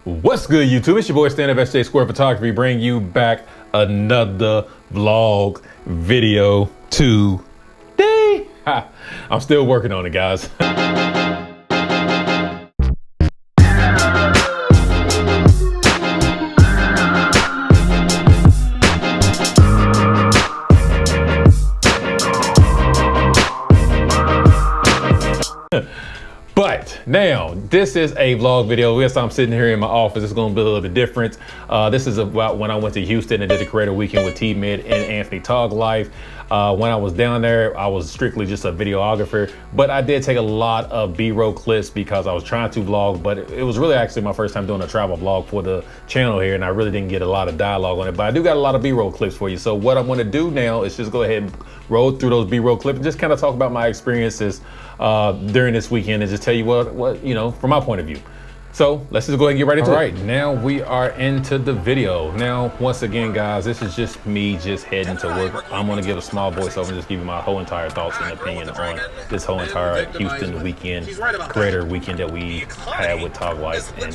What's good, YouTube? It's your boy Stand Up SJ Square Photography, bringing you back another vlog video today. I'm still working on it, guys. But now this is a vlog video. Yes, I'm sitting here in my office. It's going to be a little bit different. This is about when I went to Houston and did the creator weekend with Tmidd and Anthony TOGLIFE. When I was down there, I was strictly just a videographer, but I did take a lot of B-roll clips because I was trying to vlog, but it was really actually my first time doing a travel vlog for the channel here, and I really didn't get a lot of dialogue on it, but I do got a lot of B-roll clips for you. So what I'm going to do now is just go ahead and roll through those B-roll clips and just kind of talk about my experiences during this weekend and just tell you what you know, from my point of view. So let's just go ahead and get right into it. All right, now we are into the video. Now, once again, guys, this is just me just heading to work. I'm gonna give a small voiceover and just give you my whole entire thoughts and opinion on this whole entire Houston weekend, creator weekend that we had with TOGLIFE and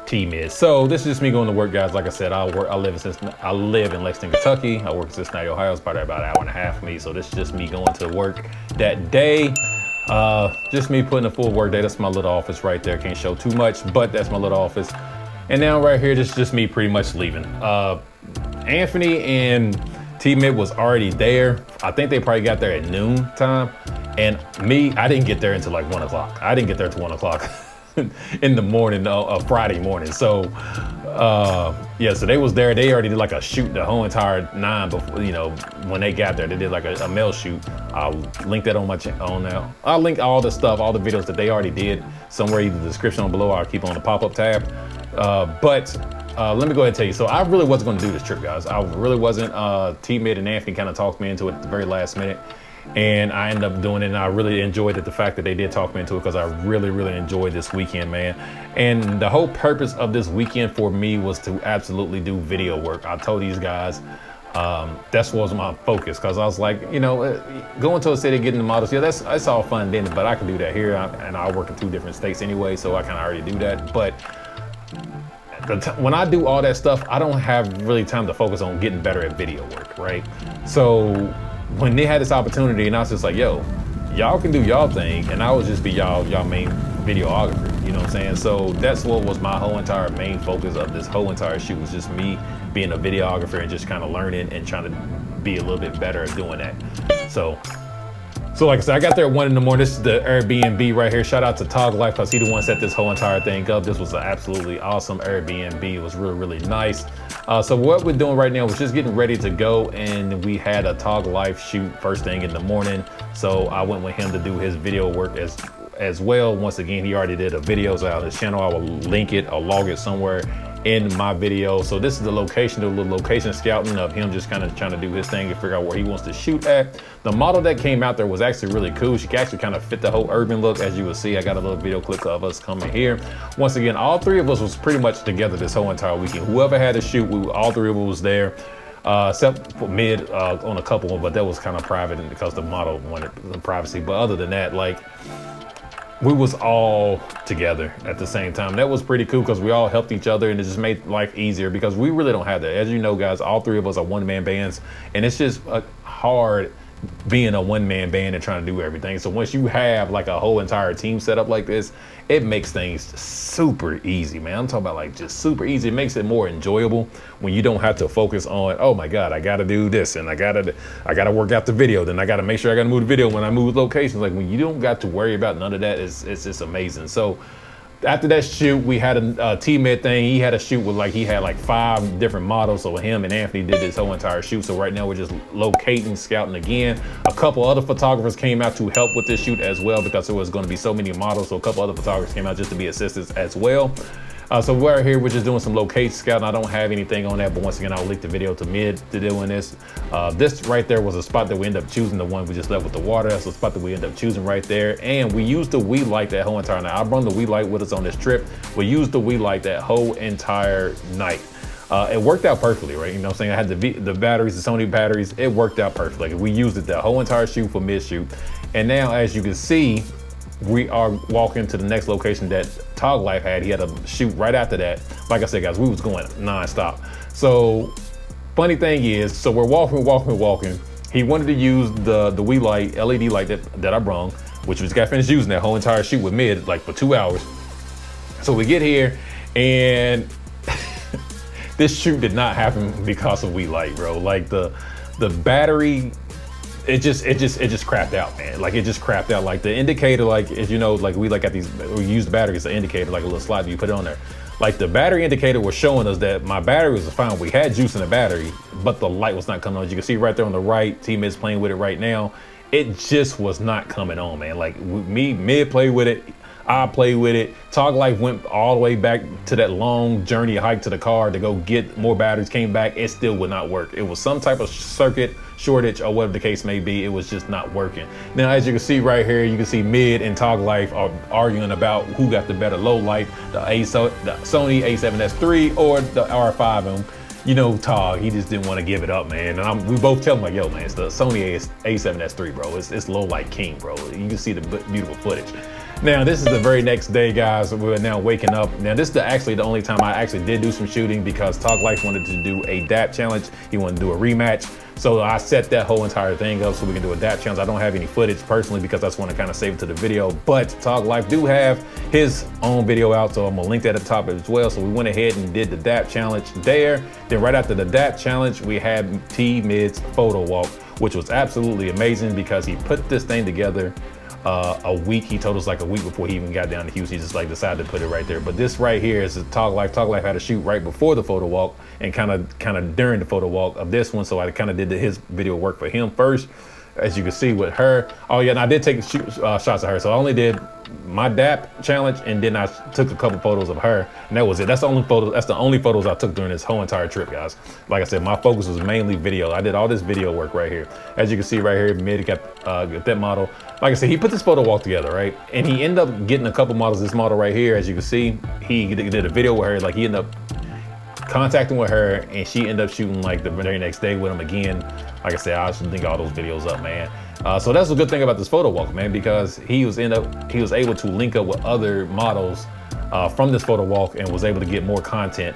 Tmidd. So this is just me going to work, guys. Like I said, I live in Lexington, Kentucky. I work in Cincinnati, Ohio. It's probably about an hour and a half for me. So this is just me going to work that day. Just me putting a full work day. That's my little office right there. Can't show too much, but that's my little office. And now right here, this is just me pretty much leaving. Anthony and Tmidd was already there. I think they probably got there at noon time. And me, I didn't get there until like 1 o'clock. I didn't get there till 1 o'clock in the morning, Friday morning. So yeah, so they was there. They already did like a shoot the whole entire 9 before, you know, when they got there. They did like a mail shoot. I'll link that on my channel now. I'll link all the stuff, all the videos that they already did somewhere in the description below. I'll keep on the pop-up tab. But let me go ahead and tell you. So I really wasn't going to do this trip, guys. I really wasn't. Tmidd and Anthony kind of talked me into it at the very last minute, and I ended up doing it. And I really enjoyed it, the fact that they did talk me into it, because I really enjoyed this weekend, man. And the whole purpose of this weekend for me was to absolutely do video work. I told these guys that's what was my focus, because I was like, you know, going to a city, getting the models, yeah, that's all fun then, but I can do that here, and I work in 2 different states anyway, so I kind of already do that. But when I do all that stuff, I don't have really time to focus on getting better at video work, right? So when they had this opportunity, and I was just like, yo, y'all can do y'all thing, and I would just be y'all main videographer, you know what I'm saying? So that's what was my whole entire main focus of this whole entire shoot, was just me being a videographer and just kind of learning and trying to be a little bit better at doing that. So like I said, I got there at 1 in the morning. This is the Airbnb right here. Shout out to TOGLIFE, because he the one set this whole entire thing up. This was an absolutely awesome Airbnb. It was really nice. So what we're doing right now is just getting ready to go, and we had a TOGLIFE shoot first thing in the morning. So I went with him to do his video work as well. Once again, he already did a videos out on his channel. I will link it, I'll log it somewhere in my video. So this is the location, the little location scouting of him just kind of trying to do his thing and figure out where he wants to shoot at. The model that came out there was actually really cool. She actually kind of fit the whole urban look. As you will see, I got a little video clip of us coming here. Once again, all 3 of us was pretty much together this whole entire weekend. Whoever had to shoot, all 3 of us was there. Except for Mid on a couple, but that was kind of private because the model wanted the privacy. But other than that, like, we was all together at the same time. That was pretty cool, because we all helped each other, and it just made life easier, because we really don't have that. As you know, guys, all 3 of us are one-man bands, and it's just hard being a one-man band and trying to do everything. So once you have like a whole entire team set up like this, it makes things super easy, man. I'm talking about like just super easy. It makes it more enjoyable when you don't have to focus on, oh my God, I gotta do this, and I gotta work out the video, then I gotta make sure I gotta move the video when I move locations. Like, when you don't got to worry about none of that, it's just amazing. So after that shoot, we had a Tmidd thing. He had a shoot with he had like 5 different models. So him and Anthony did this whole entire shoot. So right now we're just locating, scouting again. A couple other photographers came out to help with this shoot as well, because there was going to be so many models. So a couple other photographers came out just to be assistants as well. So we're here, we're just doing some location scouting. I don't have anything on that, but once again, I'll link the video to Mid to doing this. This right there was a spot that we ended up choosing, the one we just left with the water. That's the spot that we ended up choosing right there. And we used the Wii light that whole entire night. I brought the Wii light with us on this trip. We used the Wii light that whole entire night. It worked out perfectly, right? You know what I'm saying? I had the batteries, the Sony batteries. It worked out perfectly. We used it the whole entire shoot for mid shoot. And now, as you can see, we are walking to the next location that TOGLIFE had. He had a shoot right after that. Like I said, guys, we was going nonstop. So funny thing is, so we're walking. He wanted to use the Wii light, LED light that I brung, which we just got finished using that whole entire shoot with Mid, like for 2 hours. So we get here and this shoot did not happen because of Wii light, bro. Like the battery, it just crapped out, man. Like it just crapped out. Like the indicator, like as you know, like we like got these, we use the battery as an indicator, like a little slide that you put it on there. Like the battery indicator was showing us that my battery was fine. We had juice in the battery, but the light was not coming on. As you can see right there on the right, Tmidd's playing with it right now. It just was not coming on, man. Like Mid played with it, I played with it. TOGLIFE went all the way back to that long journey hike to the car to go get more batteries, came back, it still would not work. It was some type of circuit shortage or whatever the case may be. It was just not working. Now, as you can see right here, you can see Mid and TOGLIFE are arguing about who got the better low light, the Sony A7S III or the R5M. You know, Tog, he just didn't want to give it up, man. And we both tell him like, yo, man, it's the Sony A7S III, bro. It's low light king, bro. You can see the beautiful footage. Now, this is the very next day, guys. We're now waking up. Now, this is actually the only time I actually did do some shooting because TOGLIFE wanted to do a DAP challenge. He wanted to do a rematch. So I set that whole entire thing up so we can do a DAP challenge. I don't have any footage personally because I just want to kind of save it to the video, but TOGLIFE do have his own video out, so I'm gonna link that at the top as well. So we went ahead and did the DAP challenge there. Then right after the DAP challenge, we had Tmidd's Photowalk, which was absolutely amazing because he put this thing together a week. He told us like a week before he even got down to Houston. He just like decided to put it right there. But this right here is TOGLIFE. TOGLIFE had a shoot right before the photo walk and kind of during the photo walk of this one. So I kind of did his video work for him first, as you can see with her. Oh yeah, and I did take shots of her. So I only did my DAP challenge and then I took a couple photos of her, and that was it. That's the only photos I took during this whole entire trip, guys. Like I said, my focus was mainly video. I did all this video work right here. As you can see right here, Mid got that model. Like I said, he put this photo walk together, right? And he ended up getting a couple models. This model right here, as you can see, he did a video with her. Like he ended up contacting with her and she ended up shooting like the very next day with him again. Like I said, I should link all those videos up, man. So that's a good thing about this photo walk, man, because he was able to link up with other models from this photo walk and was able to get more content,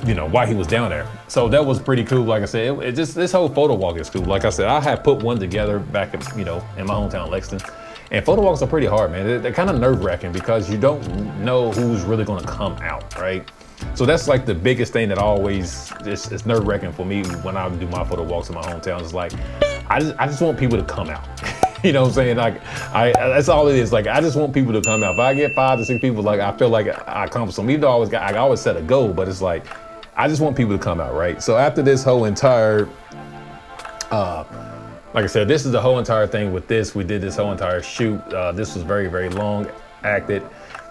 you know, while he was down there. So that was pretty cool. Like I said, it just, this whole photo walk is cool. Like I said, I had put one together back in, you know, in my hometown, Lexington. And photo walks are pretty hard, man. They're kind of nerve-wracking because you don't know who's really gonna come out, right? So that's like the biggest thing that always is nerve-wracking for me when I do my photo walks in my hometown. It's like, I just want people to come out. You know what I'm saying? Like, that's all it is. Like, I just want people to come out. If I get 5 to 6 people, like, I feel like I accomplished something. Even though I always set a goal, but it's like, I just want people to come out, right? So after this whole entire, like I said, this is the whole entire thing with this. We did this whole entire shoot. This was very, very long acted.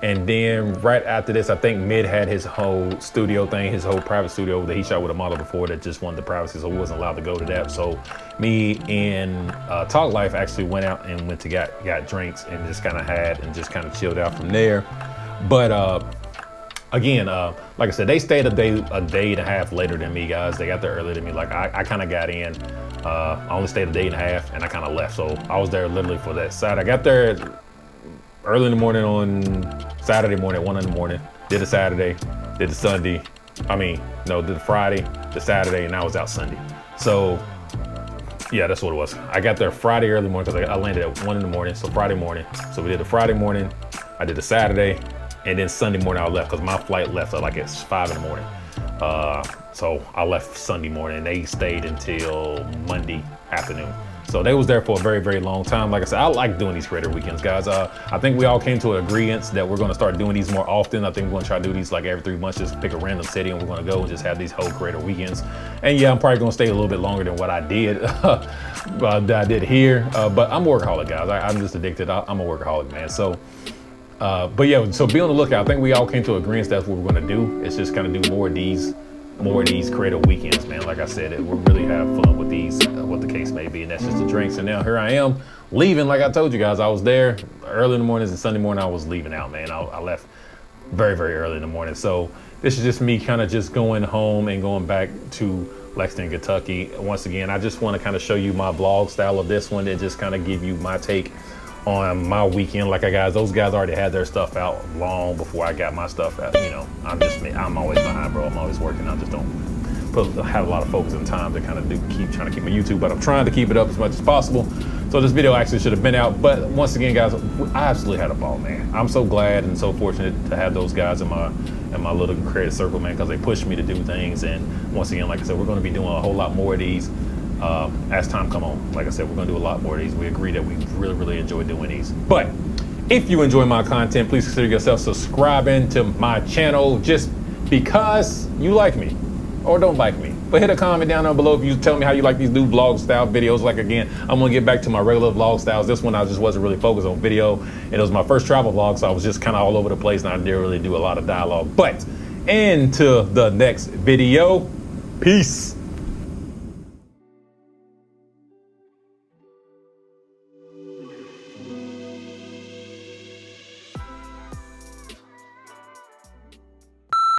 And then right after this, I think Mid had his whole studio thing, his whole private studio that he shot with a model before that just wanted the privacy, so he wasn't allowed to go to that. So me and TOGLIFE actually went out and went to got drinks and just kind of had and just kind of chilled out from there. But again, like I said, they stayed a day and a half later than me, guys. They got there earlier than me. Like I kind of got in. I only stayed a day and a half and I kind of left. So I was there literally for that side. I got there early in the morning on Saturday morning, 1 in the morning, did a Saturday, did the Sunday. Did the Friday, the Saturday, and I was out Sunday. So yeah, that's what it was. I got there Friday early morning because I landed at 1 in the morning, so Friday morning. So we did the Friday morning, I did the Saturday, and then Sunday morning I left because my flight left at like at 5 in the morning. So I left Sunday morning and they stayed until Monday afternoon. So they was there for a very, very long time. Like I said, I like doing these creator weekends, guys. I think we all came to an agreement that we're gonna start doing these more often. I think we're gonna try to do these like every 3 months, just pick a random city and we're gonna go and just have these whole creator weekends. And yeah, I'm probably gonna stay a little bit longer than what I did, that I did here. But I'm a workaholic, guys. I'm just addicted. I'm a workaholic, man. So, but yeah, so be on the lookout. I think we all came to agreement that's what we're gonna do. It's just kind of do more of these creator weekends, man. Like I said, we really have fun with these, what the case may be, and that's just the drinks. And now here I am leaving. Like I told you guys, I was there early in the mornings, and Sunday morning I was leaving out, man. I left very, very early in the morning. So this is just me kind of just going home and going back to Lexington, Kentucky. Once again, I just want to kind of show you my vlog style of this one and just kind of give you my take on my weekend like those guys already had their stuff out long before I got my stuff out. You know, I'm always behind, bro. I'm always working. I just don't have a lot of focus and time to kind of keep trying to keep my YouTube, but I'm trying to keep it up as much as possible. So this video actually should have been out, but once again, guys, I absolutely had a ball, man. I'm so glad and so fortunate to have those guys in my little creative circle, man, because they pushed me to do things. And once again, like I said, we're going to be doing a whole lot more of these as time come on. Like I said, we're going to do a lot more of these. We agree that we really enjoy doing these. But if you enjoy my content, please consider yourself subscribing to my channel just because you like me or don't like me. But hit a comment down there below if you tell me how you like these new vlog style videos. Like, again, I'm gonna get back to my regular vlog styles. This one I just wasn't really focused on video, and it was my first travel vlog, so I was just kind of all over the place and I didn't really do a lot of dialogue. But into the next video, peace.